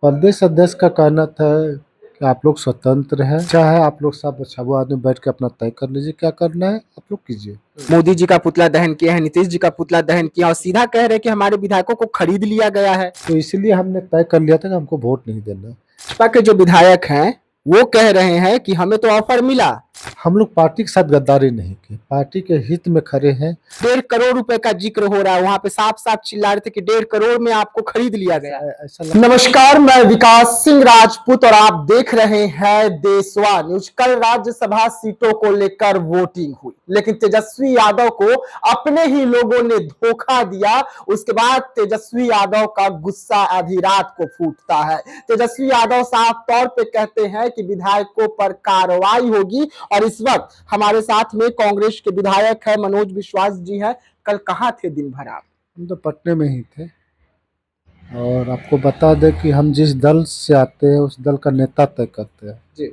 प्रदेश अध्यक्ष का कहना था कि आप लोग स्वतंत्र हैं, चाहे आप लोग सब 6 आदमी बैठ के अपना तय कर लीजिए क्या करना है, आप लोग कीजिए। मोदी जी का पुतला दहन किया है, नीतीश जी का पुतला दहन किया और सीधा कह रहे हैं कि हमारे विधायकों को खरीद लिया गया है। तो इसलिए हमने तय कर लिया था कि हमको वोट नहीं देना। भाजपा के जो विधायक हैं वो कह रहे हैं कि हमें तो ऑफर मिला, हम लोग पार्टी के साथ गद्दारी नहीं की, पार्टी के हित में खड़े हैं। 1.5 करोड़ रुपए का जिक्र हो रहा है, वहां पे साफ साफ चिल्ला रहे थे कि 1.5 करोड़ में आपको खरीद लिया गया। नमस्कार, मैं विकास सिंह राजपूत और आप देख रहे हैं देशवा न्यूज। कल राज्यसभा सीटों को लेकर वोटिंग हुई, लेकिन तेजस्वी यादव को अपने ही लोगों ने धोखा दिया। उसके बाद तेजस्वी यादव का गुस्सा आधी रात को फूटता है। तेजस्वी यादव साफ तौर पे कहते हैं कि विधायकों पर कार्रवाई होगी। और इस वक्त हमारे साथ में कांग्रेस के विधायक है मनोज विश्वास जी है। कल कहाँ थे दिन भर आप? हम तो पटने में ही थे और आपको बता दें कि हम जिस दल से आते हैं उस दल का नेता तय करते हैं जी।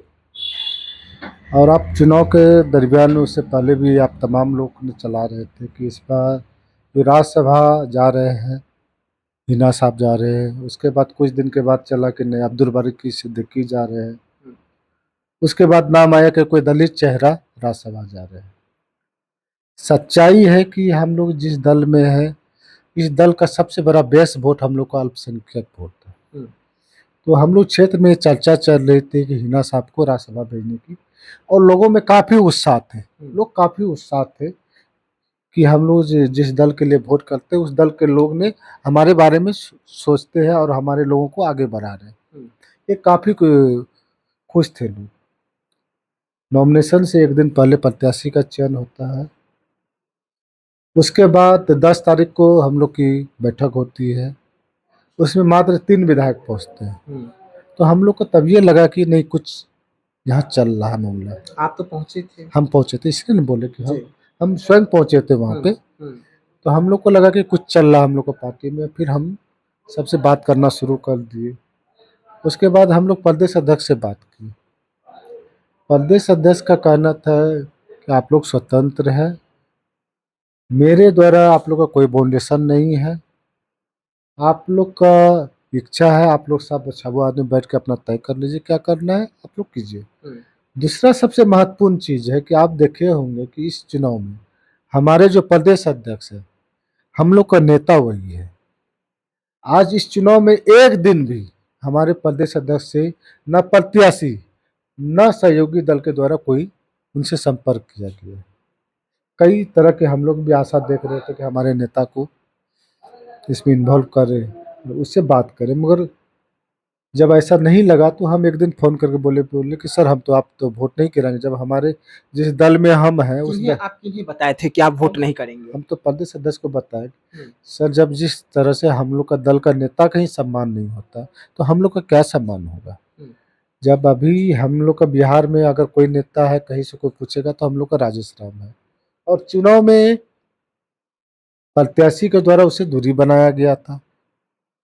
और आप चुनाव के दरमियान में उससे पहले भी आप तमाम लोग ने चला रहे थे कि इस बार जो राज्यसभा जा रहे हैं हिना साहब जा रहे हैं, उसके बाद कुछ दिन के बाद चला कि नहीं अब्दुल बारी की सिद्दीकी जा रहे हैं, उसके बाद नाम आया कि कोई दलित चेहरा राज्यसभा जा रहे हैं। सच्चाई है कि हम लोग जिस दल में हैं इस दल का सबसे बड़ा बेस वोट हम लोग का अल्पसंख्यक वोट है। तो हम लोग क्षेत्र में चर्चा चल रही थी कि हिना साहब को राज्यसभा भेजने की और लोगों में काफ़ी उत्साह थे, लोग काफ़ी उत्साह थे कि हम लोग जिस दल के लिए वोट करते हैं उस दल के लोग ने हमारे बारे में सोचते हैं और हमारे लोगों को आगे बढ़ा रहे हैं। ये काफ़ी खुश थे लोग। नॉमिनेशन से एक दिन पहले प्रत्याशी का चयन होता है, उसके बाद 10 तारीख को हम लोग की बैठक होती है, उसमें मात्र 3 विधायक पहुंचते हैं। तो हम लोग को तब ये लगा कि नहीं कुछ यहाँ चल रहा मामला। आप तो पहुंचे थे। हम पहुंचे थे, इसलिए नहीं बोले कि हम स्वयं पहुंचे थे वहाँ पे। तो हम लोग को लगा कि कुछ चल रहा हम लोग को पार्टी में। फिर हम सबसे बात करना शुरू कर दिए। उसके बाद हम लोग प्रदेश अध्यक्ष से बात की। प्रदेश अध्यक्ष का कहना था कि आप लोग स्वतंत्र हैं, मेरे द्वारा आप लोग का कोई बाउंडेशन नहीं है, आप लोग का इच्छा है आप लोग सब 6 आदमी बैठ के अपना तय कर लीजिए क्या करना है, आप लोग कीजिए। दूसरा सबसे महत्वपूर्ण चीज़ है कि आप देखे होंगे कि इस चुनाव में हमारे जो प्रदेश अध्यक्ष है हम लोग का नेता वही है। आज इस चुनाव में एक दिन भी हमारे प्रदेश अध्यक्ष से न प्रत्याशी न सहयोगी दल के द्वारा कोई उनसे संपर्क किया गया। कई तरह के हम लोग भी आशा देख रहे थे कि हमारे नेता को इसमें इन्वॉल्व करें, उससे बात करें, मगर जब ऐसा नहीं लगा तो हम एक दिन फ़ोन करके बोले कि सर हम तो आप तो वोट नहीं गिराएंगे। जब हमारे जिस दल में हम हैं उस दल आप किन्हें बताए थे कि आप वोट नहीं करेंगे? हम तो प्रदेश अध्यक्ष को बताए सर जब जिस तरह से हम लोग का दल का नेता का ही सम्मान नहीं होता तो हम लोग का क्या सम्मान होगा। जब अभी हम लोग का बिहार में अगर कोई नेता है कहीं से कोई पूछेगा तो हम लोग का राजेश राम है और चुनाव में प्रत्याशी के द्वारा उसे दूरी बनाया गया था।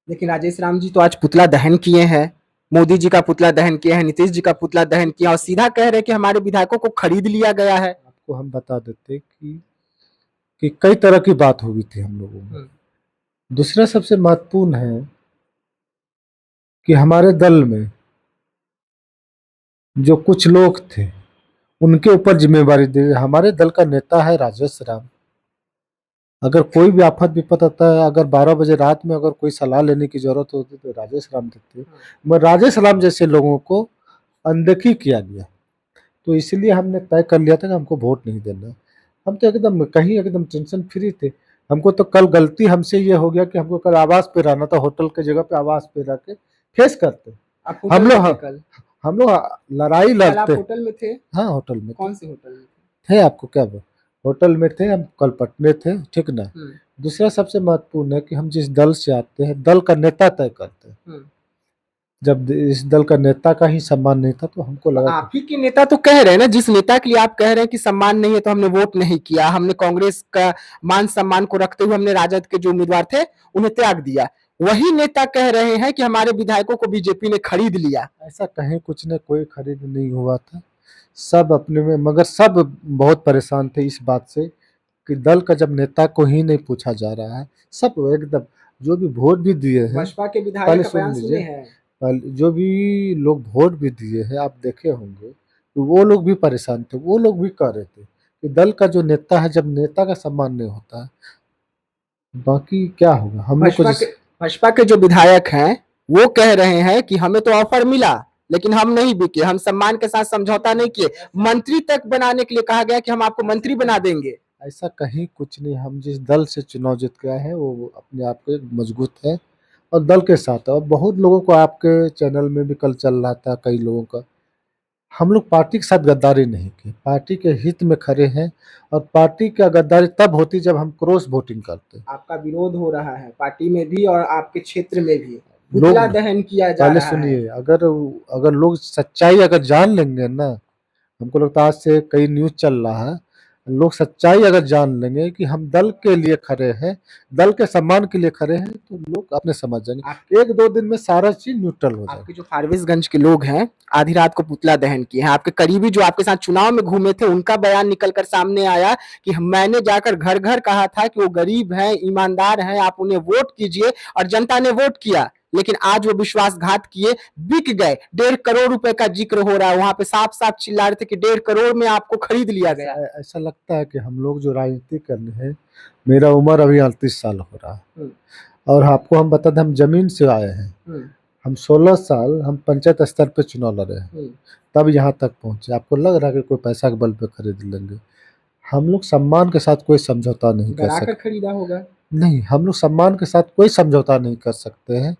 लेकिन राजेश राम जी तो आज पुतला दहन किए हैं, मोदी जी का पुतला दहन किया है, नीतीश जी का पुतला दहन किया और सीधा कह रहे हैं कि हमारे विधायकों को खरीद लिया गया है। आपको हम बता देते कि कई तरह की बात हुई थी हम लोगों में। दूसरा सबसे महत्वपूर्ण है कि हमारे दल में जो कुछ लोग थे उनके ऊपर जिम्मेवारी दे। हमारे दल का नेता है राजेश राम, अगर कोई भी आफत विपत आता है, अगर 12 बजे रात में अगर कोई सलाह लेने की जरूरत होती तो राजेश राम देते, मगर राजेश राम जैसे लोगों को अनदेखी किया गया। तो इसलिए हमने तय कर लिया था कि हमको वोट नहीं देना। हम तो एकदम टेंशन फ्री थे। हमको तो कल गलती हमसे ये हो गया कि हमको कल आवास पे रहना था, होटल के जगह पे आवास पे रह के फेस करते हम लोग लड़ाई लड़ते। होटल में थे? हाँ होटल में। कौन से होटल में थे? आपको क्या होटल में थे, हम कल पटने थे, ठीक ना। दूसरा सबसे महत्वपूर्ण है कि हम जिस दल से आते हैं दल का नेता तय करते हैं। जब इस दल का नेता का ही सम्मान नहीं था तो हमको लगा आप ही के नेता तो कह रहे हैं ना, जिस नेता के लिए आप कह रहे हैं कि सम्मान नहीं है तो हमने वोट नहीं किया, हमने कांग्रेस का मान सम्मान को रखते हुए हमने राजद के जो उम्मीदवार थे उन्हें त्याग दिया, वही नेता कह रहे हैं कि हमारे विधायकों को बीजेपी ने खरीद लिया। ऐसा कहीं कुछ ने कोई खरीद नहीं हुआ था, सब अपने में, मगर सब बहुत परेशान थे इस बात से कि दल का जब नेता को ही नहीं पूछा जा रहा है। सब एकदम जो भी वोट भी दिए हैं, भाजपा के विधायक सुन लीजिए, जो भी लोग वोट भी दिए हैं आप देखे होंगे, तो वो लोग भी परेशान थे। वो लोग भी कह रहे थे कि दल का जो नेता है, जब नेता का सम्मान नहीं होता है, बाकी क्या होगा? हम लोग को भाजपा के जो विधायक हैं वो कह रहे हैं कि हमें तो ऑफर मिला लेकिन हम नहीं बिके, हम सम्मान के साथ समझौता नहीं किए, मंत्री तक बनाने के लिए कहा गया कि हम आपको मंत्री बना देंगे। ऐसा कहीं कुछ नहीं। हम जिस दल से चुनाव जीत के आए हैं वो अपने आप को मजबूत है और दल के साथ है। और बहुत लोगों को आपके चैनल में भी कल चल रहा था, कई लोगों का, हम लोग पार्टी के साथ गद्दारी नहीं की, पार्टी के हित में खड़े हैं। और पार्टी का गद्दारी तब होती जब हम क्रॉस वोटिंग करते। आपका विरोध हो रहा है पार्टी में भी और आपके क्षेत्र में भी, लोग पुतला दहन किया जा पहले रहा है। सुनिए, अगर अगर लोग सच्चाई अगर जान लेंगे ना, हमको लगता है आज से कई न्यूज़ चल रहा है, लोग सच्चाई अगर जान लेंगे कि हम दल के लिए खड़े हैं, दल के सम्मान के लिए खड़े हैं, तो लोग अपने समझ जाएंगे। 1-2 दिन में सारा चीज न्यूट्रल हो जाएगा। आपके जो फारबिसगंज के लोग हैं आधी रात को पुतला दहन किए हैं, आपके करीबी जो आपके साथ चुनाव में घूमे थे उनका बयान निकलकर सामने आया कि मैंने जाकर घर घर कहा था कि वो गरीब हैं, ईमानदार हैं, आप उन्हें वोट कीजिए, और जनता ने वोट किया। लेकिन आज वो विश्वासघात किए, बिक गए। 1.5 करोड़ रुपए का जिक्र हो रहा है, वहां पे साफ साफ चिल्ला रहे थे कि 1.5 करोड़ में आपको खरीद लिया गया। ऐसा लगता है कि हम लोग जो राजनीति करने हैं, मेरा उम्र अभी 38 साल हो रहा है और आपको हम बता दें हम जमीन से आए हैं। हम 16 साल हम पंचायत स्तर पे चुनाव लड़े हैं, तब यहाँ तक पहुंचे। आपको लग रहा है कि कोई पैसा के बल पे खरीद लेंगे? हम लोग सम्मान के साथ कोई समझौता नहीं कर सकते। खरीदा होगा? नहीं, हम लोग सम्मान के साथ कोई समझौता नहीं कर सकते हैं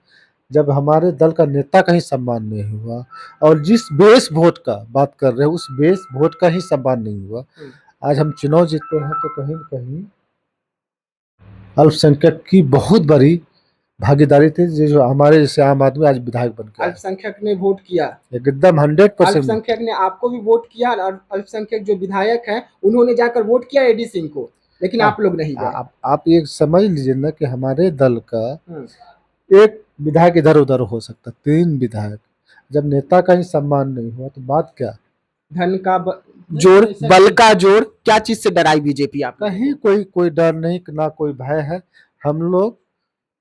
जब हमारे दल का नेता का ही सम्मान नहीं हुआ। और जिस बेस वोट का बात कर रहे हैं उस बेस वोट का ही सम्मान नहीं हुआ। आज हम चुनाव जीते हैं तो कहीं न कहीं अल्पसंख्यक की बहुत बड़ी भागीदारी थी, जो हमारे जैसे आम आदमी आज विधायक बन के आए। अल्पसंख्यक ने वोट किया, एकदम 100%। अल्पसंख्यक ने आपको भी वोट किया और अल्पसंख्यक जो विधायक हैं उन्होंने जाकर वोट किया एडी सिंह को, लेकिन आप लोग नहीं गए। आप ये समझ लीजिए ना कि हमारे दल का एक विधायक इधर उधर हो सकता, 3 विधायक। जब नेता का ही सम्मान नहीं हुआ तो बात क्या? धन का जोर, बल का जोर, क्या चीज से डराई बीजेपी? आप कहीं कोई डर नहीं, ना कोई भय है। हम लोग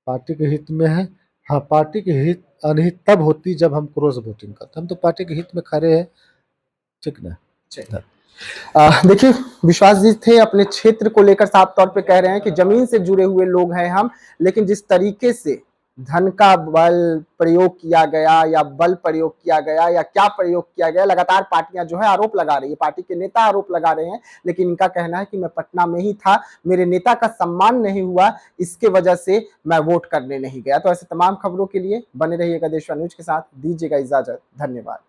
पार्टी के हित में है। हाँ, पार्टी के हित अनहित तब होती जब हम क्रॉस वोटिंग करते। हम तो पार्टी के हित में खड़े हैं, ठीक ना? देखिए, विश्वास जी थे अपने क्षेत्र को लेकर साफ तौर पे कह रहे हैं कि जमीन से जुड़े हुए लोग हैं हम, लेकिन जिस तरीके से धन का बल प्रयोग किया गया या बल प्रयोग किया गया या क्या प्रयोग किया गया, लगातार पार्टियां जो है आरोप लगा रही है, पार्टी के नेता आरोप लगा रहे हैं, लेकिन इनका कहना है कि मैं पटना में ही था, मेरे नेता का सम्मान नहीं हुआ, इसके वजह से मैं वोट करने नहीं गया। तो ऐसे तमाम खबरों के लिए बने रहिएगा देशवा न्यूज के साथ, दीजिएगा इजाजत, धन्यवाद।